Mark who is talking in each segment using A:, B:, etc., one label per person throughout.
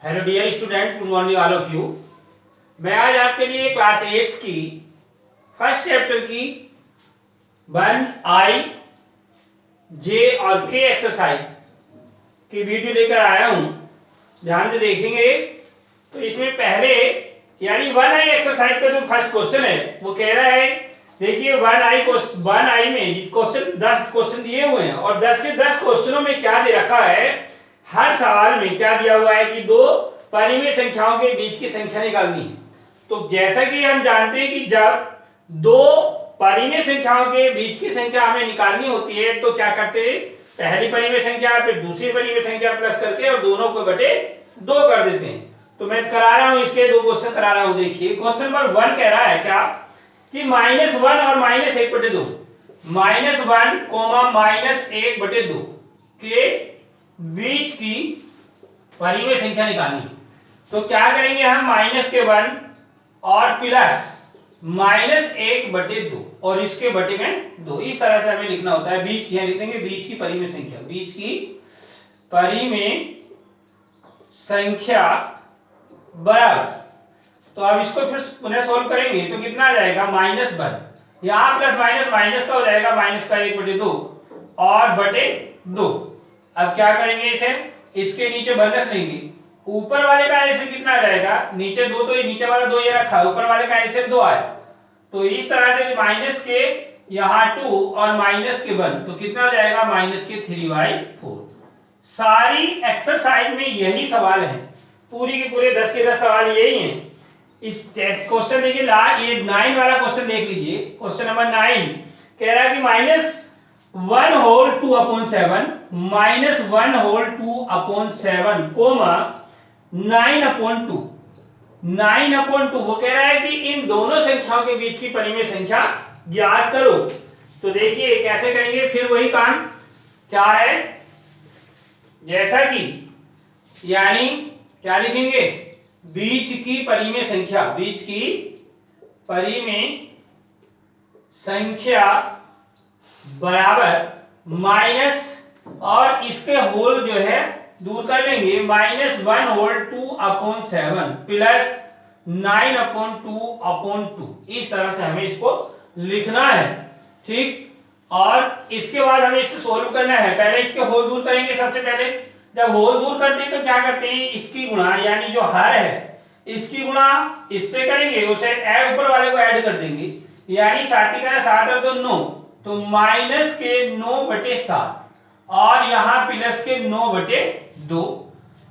A: Hello dear student, good morning all of you. मैं आज आपके लिए क्लास 8 की फर्स्ट चैप्टर की 1I J और K एक्सरसाइज की वीडियो लेकर आया हूं। ध्यान से देखेंगे तो इसमें पहले यानी 1I एक्सरसाइज का जो फर्स्ट क्वेश्चन है वो कह रहा है, देखिए 1I में क्वेश्चन 10 क्वेश्चन दिए हुए हैं और 10 के 10 क्वेश्चनों में क्या दे रखा है, हर सवाल में क्या दिया हुआ है कि दो परिमेय संख्याओं के बीच की संख्या निकालनी है। तो जैसा कि हम जानते हैं कि जब दो परिमेय संख्याओं के बीच की संख्या हमें निकालनी होती है तो क्या करते हैं, पहली परिमेय संख्या फिर दूसरी परिमेय संख्या प्लस करके और दोनों को बटे 2 कर देते हैं। तो मैं करा रहा हूं, इसके दो क्वेश्चन करा रहा हूं। देखिए क्वेश्चन नंबर 1 कह रहा है क्या कि -1 और -1/2 -1 -1/2 के बीच की परिमेय संख्या निकालनी है। तो क्या करेंगे हम, -1 और प्लस -1/2 और इसके बटे में 2, इस तरह से हमें लिखना होता है। बीच की लिख देंगे, बीच की परिमेय संख्या, बीच की परिमेय संख्या बराबर। तो अब इसको फिर पुनः सोल्व करेंगे तो कितना आ जाएगा, -1 यहाँ प्लस माइनस माइनस का हो जाएगा, -1/2 और बटे 2। अब क्या करेंगे, इसे इसके नीचे 1 रख लेंगे। ऊपर वाले का एलसीएम कितना आ जाएगा, नीचे 2 तो ये नीचे वाला 2 ये रखा, ऊपर वाले का एलसीएम 2 आया। तो इस तरह से माइनस के यहाँ 2 और माइनस के 1 तो कितना हो जाएगा, -3/4। सारी एक्सरसाइज में यही सवाल है, पूरी के पूरे 10 के 10 सवाल यही हैं। इस क्वेश्चन देखिए ये 9 वाला क्वेश्चन देख लीजिए। क्वेश्चन नंबर 9 कह रहा है कि -1 होल 2/7 -1 होल 2/7 कोमा 9/2 9/2। वो कह रहा है कि इन दोनों संख्याओं के बीच की परिमेय संख्या ज्ञात करो। तो देखिए कैसे करेंगे, फिर वही काम क्या है जैसा कि यानी क्या लिखेंगे, बीच की परिमेय संख्या, बीच की परिमेय संख्या बराबर माइनस और इसके होल जो है दूर कर लेंगे, -1 होल 2/7 प्लस 9/2/2। इस तरह से हमें इसको लिखना है, ठीक। और इसके बाद हमें इसे सोल्व करना है। पहले इसके होल दूर करेंगे। सबसे पहले जब होल दूर करते हैं तो क्या करते हैं, इसकी गुणा यानी जो हर है इसकी गुणा इससे करेंगे, उसे ऐड ऊपर वाले को ऐड कर देंगे, यानी 7 का 7 और 2 9, तो माइनस के 9/7 और यहाँ प्लस के 9/2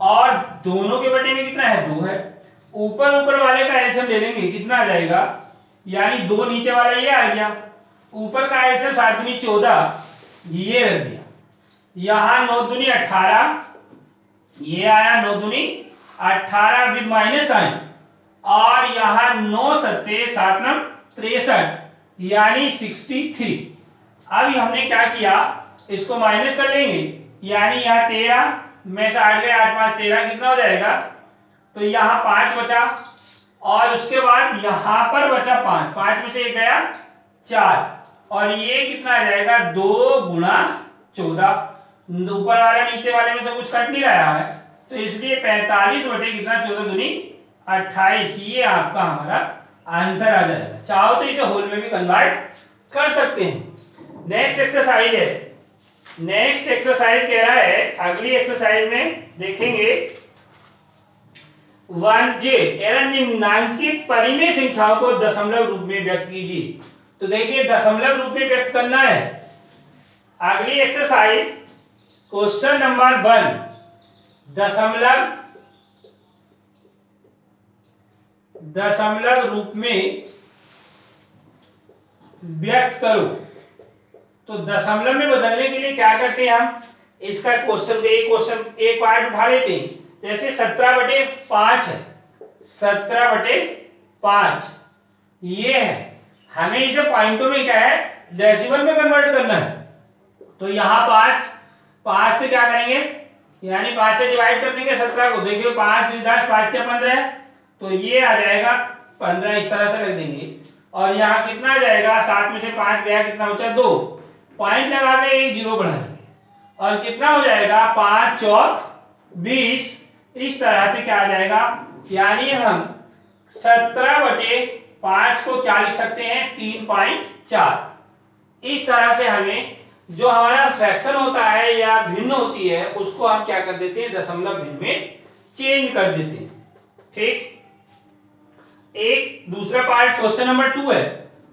A: और दोनों के बटे में कितना है, 2 है। ऊपर वाले का एलसीएम ले लेंगे, कितना आ जाएगा, यानी 2 नीचे वाला ये आ गया, ऊपर का एलसीएम 7 दूनी 14 ये रख दिया, यहाँ 9 दूनी 18 ये आया, 9 दूनी 18 विद माइनस साइन, और यहाँ 9 सत्ते 7 9 63 यानी 63। अब हमने क्या किया, इसको माइनस कर लेंगे, यानी यहाँ 13 में से 8 गए 8 5 13 कितना हो जाएगा, तो यहाँ 5 बचा और उसके बाद यहाँ पर बचा 5, 5 में से 1 गया 4 और ये कितना आ जाएगा, 2 × 14। ऊपर वाला नीचे वाले में तो कुछ कट नहीं रहा है, तो इसलिए 45 बटे कितना 14 दूनी 28, ये आपका हमारा आंसर आ जाएगा। चाहो तो इसे होल में भी कन्वर्ट कर सकते हैं। नेक्स्ट एक्सरसाइज है, नेक्स्ट एक्सरसाइज कह रहा है, अगली एक्सरसाइज में देखेंगे 1J कह रहा है निम्नांकित परिमेय संख्याओं को दशमलव रूप में व्यक्त कीजिए। तो देखिए दशमलव रूप में व्यक्त करना है। अगली एक्सरसाइज क्वेश्चन नंबर 1 दशमलव रूप में व्यक्त करो। तो दशमलव में बदलने के लिए क्या करते हैं हम, इसका क्वेश्चन एक पार्ट उठा लेते हैं। जैसे 17/5 है, 17/5 ये है, हमें इसे पॉइंटों में क्या है, डेसिमल में कन्वर्ट करना है। तो यहाँ 5 से क्या करेंगे, यानी 5 से डिवाइड कर देंगे 17 को। देखिए 5 10 5 से 15 तो ये आ जाएगा 15, इस तरह से रख देंगे। और यहाँ कितना आ जाएगा, 7 में से 5 गया, कितना बचा 2, पॉइंट लगा के 1 0 बढ़ा देंगे और कितना हो जाएगा, 5 चौक 20 इस तरह से क्या आ जाएगा, यानी हम 17/5 को क्या लिख सकते हैं, 3.4। इस तरह से हमें जो हमारा फ्रैक्शन होता है या भिन्न होती है उसको हम क्या कर देते हैं, दशमलव भिन्न में चेंज कर देते हैं। ठीक, एक दूसरा पार्ट क्वेश्चन नंबर 2 है।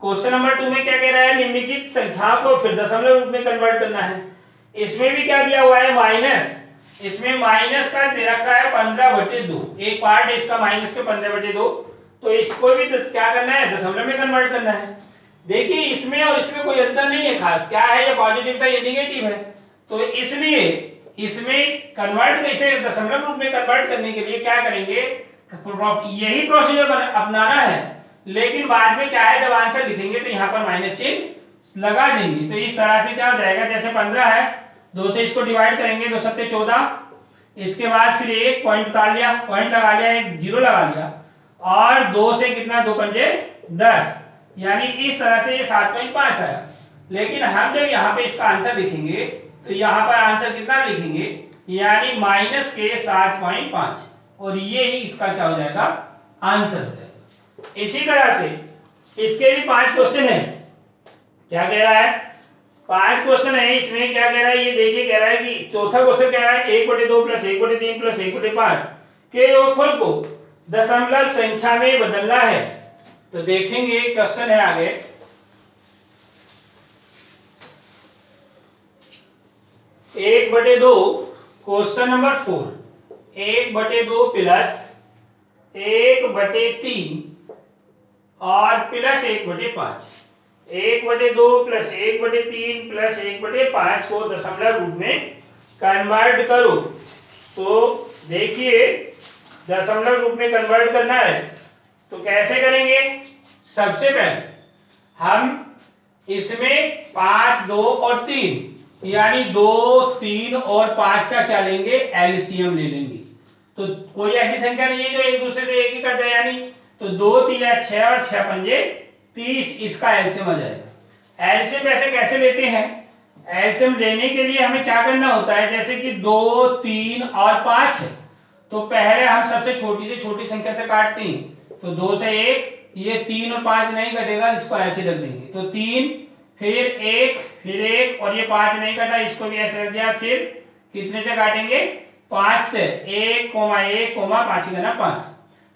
A: क्वेश्चन नंबर 2 में क्या कह रहा है, निम्नलिखित संख्या को फिर दशमलव रूप में कन्वर्ट करना है। इसमें भी क्या दिया हुआ है, माइनस, इसमें माइनस का दे रखा है 15/2, एक पार्ट है इसका माइनस के 15/2, तो इसको भी क्या करना है, दशमलव में कन्वर्ट करना है। देखिए इसमें और इसमें कोई अंतर नहीं है खास, क्या है, ये पॉजिटिव था ये निगेटिव है, तो इसलिए इसमें कन्वर्ट कैसे, दशमलव रूप में कन्वर्ट करने के लिए क्या करेंगे, यही प्रोसीजर अपनाना है, लेकिन बाद में क्या है, जब आंसर लिखेंगे तो यहाँ पर माइनस चिन्ह लगा देंगे। तो इस तरह से क्या हो जाएगा, जैसे 15 है, 2 से इसको डिवाइड करेंगे, 2 सत्ते 14, इसके बाद फिर एक पॉइंट उतार लिया, पॉइंट लगा लिया, एक जीरो लगा लिया, और 2 से कितना, 2 पंजे 10, यानी इस तरह से ये 7.5 आया। लेकिन हम जब यहाँ पे इसका आंसर लिखेंगे तो यहाँ पर आंसर कितना लिखेंगे, यानी माइनस के 7.5, और ये ही इसका क्या हो जाएगा, आंसर हो जाएगा। इसी तरह से इसके भी 5 क्वेश्चन है। क्या कह रहा है, 5 क्वेश्चन है, इसमें क्या कह रहा है, ये देखिए, कह रहा है कि चौथा क्वेश्चन कह रहा है 1/2 + 1/3 + 1/5 के योगफल को दशमलव संख्या में बदलना है। तो देखेंगे क्वेश्चन है आगे, 1/2 क्वेश्चन नंबर 4, 1/2 + 1/3 और प्लस 1/5, 1/2 + 1/3 + 1/5 को दशमलव रूप में कन्वर्ट करो। तो देखिए दशमलव रूप में कन्वर्ट करना है तो कैसे करेंगे, सबसे पहले हम इसमें 5, 2 और 3, यानी 2, 3 और 5 का क्या लेंगे, एलसीएम ले लेंगे। तो कोई ऐसी संख्या नहीं है जो एक दूसरे से एक ही कट जाए, यानी तो 2 3 6 और 6 पंजे 30, इसका एलसीएम आ जाएगा। एलसीएम वैसे कैसे लेते हैं, एलसीएम लेने के लिए हमें क्या करना होता है, जैसे कि 2, 3 और 5 है, तो पहले हम सबसे छोटी से छोटी संख्या से काटते हैं, तो 2 से 1, ये 3 और 5 नहीं कटेगा, इसको ऐसे रख देंगे, तो 3 फिर 1 फिर 1 और ये 5 नहीं कटा, इसको भी ऐसे रख दिया, फिर कितने से काटेंगे, 5 से, 1, 1, 5 गुना 5।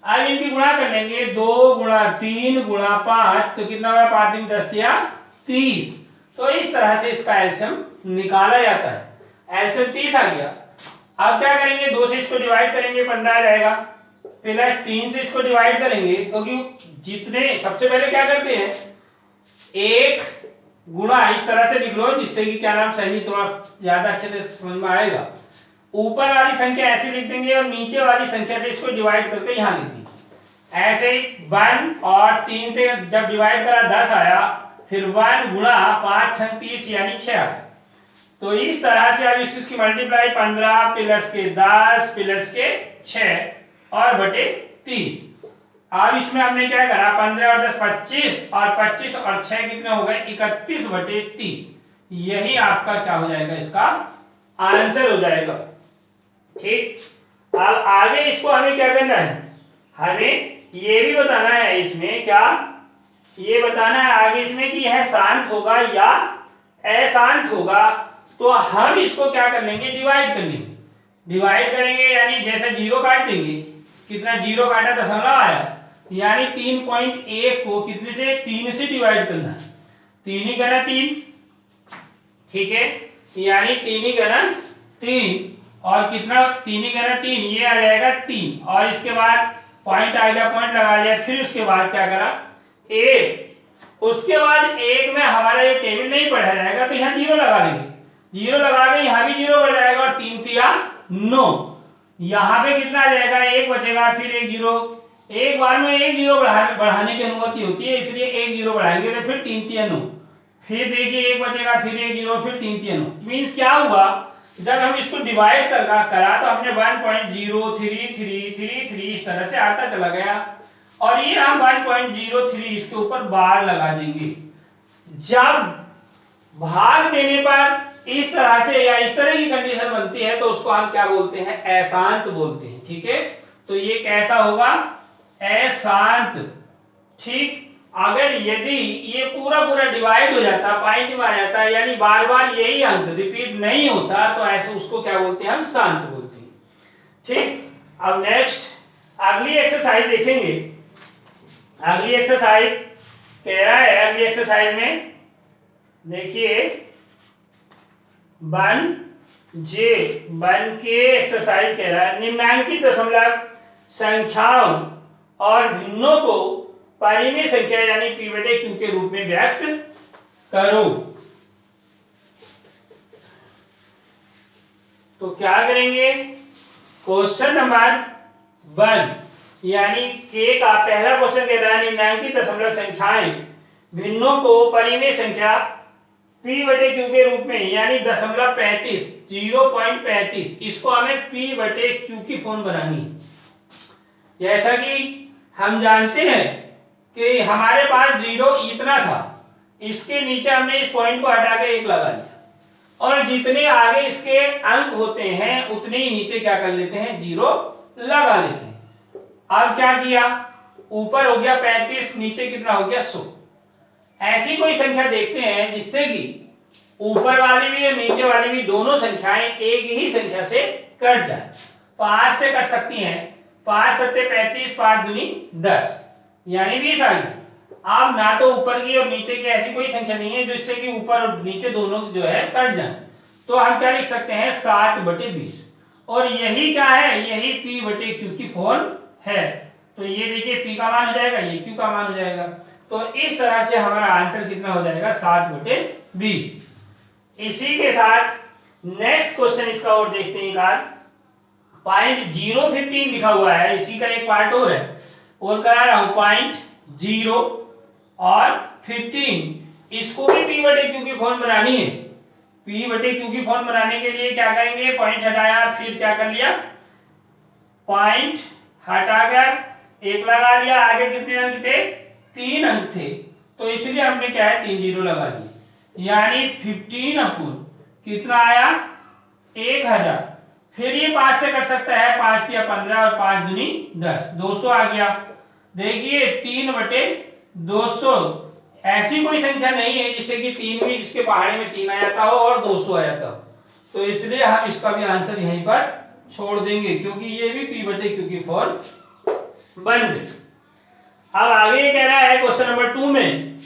A: अब इनकी गुणा कर लेंगे, 2 गुणा 3 गुणा 5, तो कितना हुआ, 5 दिन 10 दिया 30। तो इस तरह से इसका एलसीएम निकाला जाता है। एलसीएम 30 आ गया। अब क्या करेंगे, 2 से इसको डिवाइड करेंगे, 15 आ जाएगा, प्लस 3 से इसको डिवाइड करेंगे, क्योंकि जितने, सबसे पहले क्या करते हैं, एक गुणा इस तरह से लिख लो जिससे कि क्या नाम, सही थोड़ा ज्यादा अच्छे से समझ में आएगा। ऊपर वाली संख्या ऐसे लिख देंगे और नीचे वाली संख्या से इसको डिवाइड करके यहाँ लिख देंगे। ऐसे ही 1 और 3 से जब डिवाइड करा 10 आया, फिर 1 गुणा 5 6 30 यानी 6। तो इस तरह से अब इसकी मल्टीप्लाई 15 प्लस के 10 प्लस के 6 और बटे 30। अब इसमें हमने क्या करा, 15 और 10 25, और 25 और 6 कितने हो गए, 31/30। यही आपका क्या हो जाएगा, इसका आंसर हो जाएगा। ठीक, अब आगे इसको हमें क्या करना है, हमें ये भी बताना है, इसमें क्या ये बताना है आगे इसमें कि यह शांत होगा या अशांत होगा। तो हम इसको क्या कर लेंगे, डिवाइड कर लेंगे, डिवाइड करेंगे, यानी जैसे 0 काट देंगे, कितना 0 काटा, दशमलव आया, यानी 3.1 को कितने से, 3 से डिवाइड करना है, 3 ही करना 3, ठीक है, यानी 3 ही करना 3, और कितना, 3 ही करना 3, ये आ जाएगा 3, और इसके बाद पॉइंट आ गया, पॉइंट लगा लिया, फिर उसके बाद क्या करा, 1, उसके बाद 1 में हमारा ये टेबल नहीं पढ़ा जाएगा, तो यहाँ 0 लगा देंगे, 0 लगा के यहाँ भी 0 बढ़ जाएगा, और 3 3 9, यहाँ पे कितना आ जाएगा, 1 बचेगा, फिर 1 0, एक बार में 1 0 बढ़ाने की अनुमति होती है, इसलिए 1 0 बढ़ाएंगे तो फिर 3 3 9, फिर देखिए 1 बचेगा, फिर 1 0, फिर 3 3 9। मीन्स क्या हुआ, जब हम इसको डिवाइड करा तो हमने 1.0333 इस तरह से आता चला गया, और ये हम 1.03 इसके ऊपर बार लगा देंगे। जब भाग देने पर इस तरह से या इस तरह की कंडीशन बनती है तो उसको हम क्या बोलते हैं, अशांत बोलते हैं। ठीक है, तो ये कैसा होगा, अशांत। ठीक, अगर यदि ये पूरा पूरा डिवाइड हो जाता, पॉइंट में आ जाता, यानी बार बार यही अंक रिपीट नहीं होता, तो ऐसे उसको क्या बोलते हैं, हम शांत बोलते हैं। ठीक, अब नेक्स्ट अगली एक्सरसाइज देखेंगे। अगली एक्सरसाइज कह रहा है, अगली एक्सरसाइज में देखिए 1 के एक्सरसाइज कह रहा है, निम्नलिखित दशमलव संख्याओं और भिन्नों को परिमेय संख्या यानी p/q के रूप में व्यक्त करो। तो क्या करेंगे, क्वेश्चन नंबर 1 यानी के का पहला क्वेश्चन कह रहा है, निम्नलिखित दशमलव संख्याएं भिन्नों को परिमेय संख्या p/q के रूप में यानी 0.35 0.35 इसको हमें p/q की फॉर्म बनानी है। जैसा कि हम जानते हैं कि हमारे पास 0 इतना था, इसके नीचे हमने इस पॉइंट को हटा के 1 लगा लिया, और जितने आगे इसके अंक होते हैं उतने ही नीचे क्या कर लेते हैं, 0 लगा लेते हैं। अब क्या किया, ऊपर हो गया 35, नीचे कितना हो गया 100। ऐसी कोई संख्या देखते हैं जिससे कि ऊपर वाली भी और नीचे वाली भी दोनों संख्याएं एक ही संख्या से कट जाए। 5 से कट सकती हैं, 5 सत्ते 35, 5 दूनी 10 यानी 20 आ गई। अब ना तो ऊपर की और नीचे की ऐसी कोई संख्या नहीं है जिससे कि ऊपर और नीचे दोनों जो है कट जाए, तो हम क्या लिख सकते हैं, 7/20। और यही क्या है, यही p/q की फॉर्म है। तो ये देखिए p का मान हो जाएगा, ये q का मान हो जाएगा। तो इस तरह से हमारा आंसर कितना हो जाएगा, 7/20। इसी के साथ नेक्स्ट क्वेश्चन इसका और देखते हैं। पॉइंट 015 लिखा हुआ है, इसी का एक पार्ट और है, और करा रहा हूं पॉइंट 0 और 15 इसको भी p/q की फॉर्म बनानी है। p/q की फॉर्म बनाने के लिए क्या करेंगे, पॉइंट हटाया, फिर क्या कर लिया, पॉइंट हटाकर 1 लगा लिया, आगे कितने अंक थे, 3 अंक थे, तो इसलिए हमने क्या है 3 0 लगा दिए, यानी 15 अपूर्ण कितना आया, 1000। फिर ये 5 से कट सकता है, 5 तिया 15 और 5 दूनी 10, 200 आ गया। देखिए 3/200 ऐसी कोई संख्या नहीं है जिससे कि 3 भी, जिसके पहाड़े में 3 आ जाता हो और 200 आ जाता हो, तो इसलिए हम इसका भी आंसर यहीं पर छोड़ देंगे, क्योंकि ये भी p/q की फॉर्म बन गई। अब आगे कह रहा है क्वेश्चन नंबर 2 में,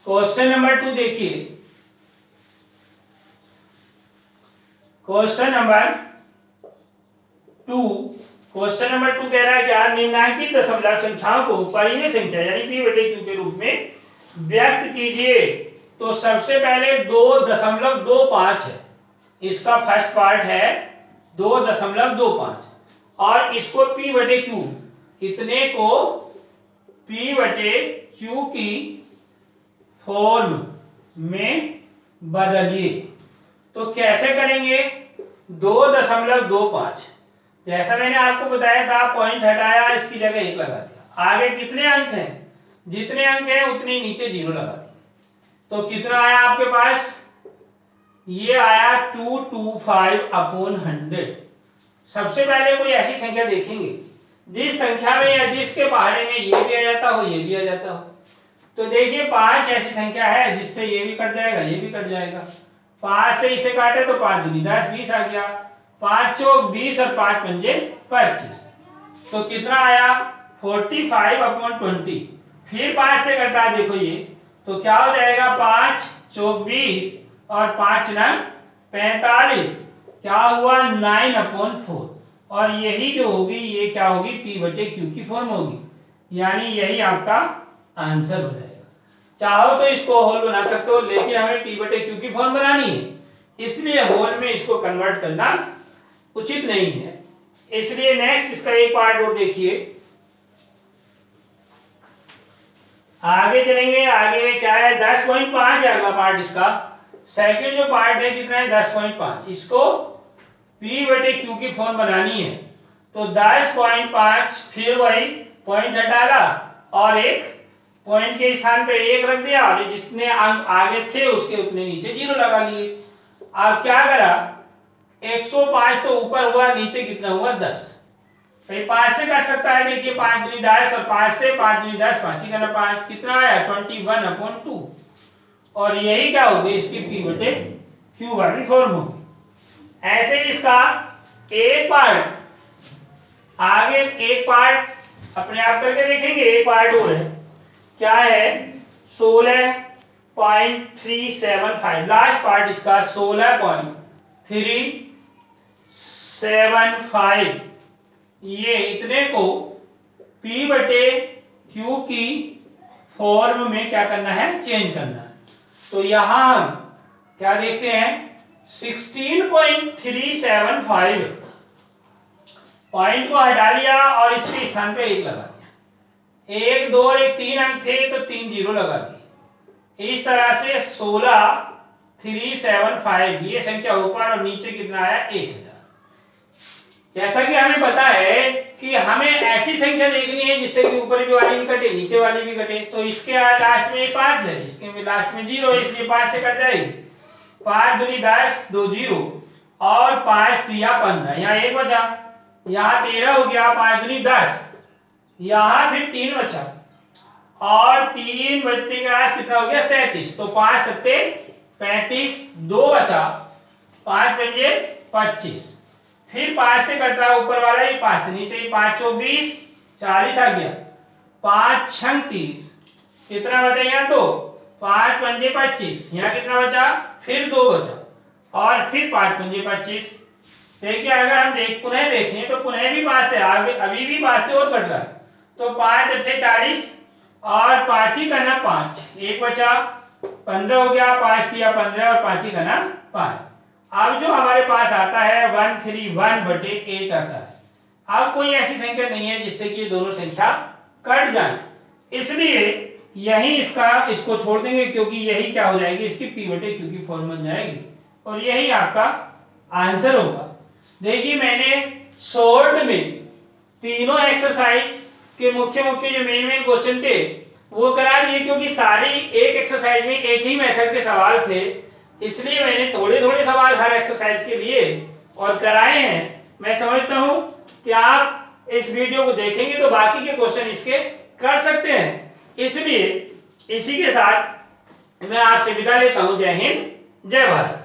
A: क्वेश्चन नंबर 2 देखिए, क्वेश्चन नंबर 2 कह रहा है क्या, निम्नलिखित दशमलव संख्याओं को परिमेय संख्या यानी p/q के रूप में व्यक्त कीजिए। तो सबसे पहले 2.25 है, इसका फर्स्ट पार्ट है 2.25, और इसको p/q, इतने को p/q की फॉर्म में बदलिए। तो कैसे करेंगे, 2.25, जैसा मैंने आपको बताया था, पॉइंट हटाया, इसकी जगह 1 लगा दिया, आगे कितने अंक हैं, जितने अंक हैं उतने नीचे 0 लगा दिया। तो कितना आया आपके पास, ये आया 225/100। सबसे पहले कोई ऐसी संख्या देखेंगे जिस संख्या में या जिसके पहाड़े में ये भी आ जाता हो, ये भी आ जाता हो। तो देखिए 5 ऐसी संख्या है जिससे ये भी कट जाएगा, ये भी कट जाएगा। 5 से इसे काटे तो 5 दूनी 10, 20 आ गया, 5 चौक 20 और 5 पंजे 25, तो कितना आया 45/20। फिर 5 से कटा, देखो ये, तो क्या हो जाएगा, 5 चौक 20 और 5 नंग 45, क्या हुआ 9/4, और यही जो होगी ये क्या होगी, p/q की फॉर्म होगी, यानी यही आपका आंसर हो जाएगा। चाहो तो इसको होल बना सकते हो, लेकिन हमें p/q की फॉर्म बनानी है, इसलिए होल में इसको कन्वर्ट करना उचित नहीं है। इसलिए नेक्स्ट इसका एक पार्ट और देखिए, आगे चलेंगे। आगे में क्या है, 10.5 है अगला पार्ट इसका। सेकंड जो पार्ट है कितना है, 10.5, इसको p/q की फॉर्म बनानी है। तो 10.5, फिर वही पॉइंट हटाया और एक पॉइंट के स्थान पे 1 रख दिया, और जितने अंक आगे थे उसके उतने नीचे 0 लगा लिए। अब क्या करा, 105 तो ऊपर हुआ, नीचे कितना हुआ 10। भाई 5 से कर सकता है, देखिए 5 दूनी 10 और 5 से 5 दूनी 10, 5 ही करना 5, कितना आया 21/2। और यही क्या होगी इसकी P बटे Q वाली फॉर्म होगी। ऐसे इसका एक पार्ट, आगे एक पार्ट अपने आप करके देखेंगे, एक पार्ट और है, क्या है 16.375, लास्ट पार्ट इसका 16.375, ये इतने को P बटे Q की फॉर्म में क्या करना है, चेंज करना है। तो यहां हम क्या देखते हैं, 16.375 पॉइंट को हटा लिया और इसके स्थान पे 1 लगा दिया, 1 2 और 1 3 अंक थे तो 3 जीरो लगा दिए। इस तरह से 16.375 ये संख्या ऊपर और नीचे कितना आया 1000। जैसा कि हमें पता है कि हमें ऐसी संख्या देखनी है जिससे कि ऊपर भी वाली भी कटे नीचे वाली भी कटे, तो इसके लास्ट में 5 है, इसके में लास्ट में 0 है, इसलिए 5 से कट जाएगी। 5 दूनी 10, 2 जीरो और 5 तिया 15, यहाँ 1 बचा, यहाँ 13 हो गया, 5 दूनी 10, यहाँ फिर 3 बचा और 3 बचने के बाद कितना हो गया 37, तो 5 सत्ते 35, 2 बचा, 5 पंजे 25, फिर 5 से कट रहा ऊपर वाला ही 5 से नीचे ही, 5 24 40 आ गया, 5 36, कितना बचा यहाँ 2, 5 पंजे 25, यहाँ कितना बचा फिर 2 बचा और फिर 5 पंजे 25। देखिए अगर हम पुनः देखें तो पुनः भी 5 से अभी भी 5 से और कट रहा है, तो 5 अट्ठे 40 और 5 ही करना 5, 1 बचा, 15 हो गया, 5 तिया 15 और 5 ही करना 5। अब जो हमारे पास आता है 131/8 आता है। अब कोई ऐसी संख्या नहीं है जिससे कि ये दोनों संख्या कट जाए, इसलिए यही इसको छोड़ देंगे, क्योंकि यही क्या हो जाएगी इसकी P बटे Q की फॉर्म बन जाएगी और यही आपका आंसर होगा। देखिए मैंने शॉर्ट में तीनों एक्सरसाइज के मुख्य जो मेन क्वेश्चन थे वो करा दिए, क्योंकि सारी एक एक्सरसाइज में एक ही मेथड के सवाल थे, इसलिए मैंने थोड़े थोड़े सवाल हर एक्सरसाइज के लिए और कराए हैं। मैं समझता हूं कि आप इस वीडियो को देखेंगे तो बाकी के क्वेश्चन इसके कर सकते हैं। इसलिए इसी के साथ मैं आपसे विदा लेता हूं। जय हिंद, जय भारत।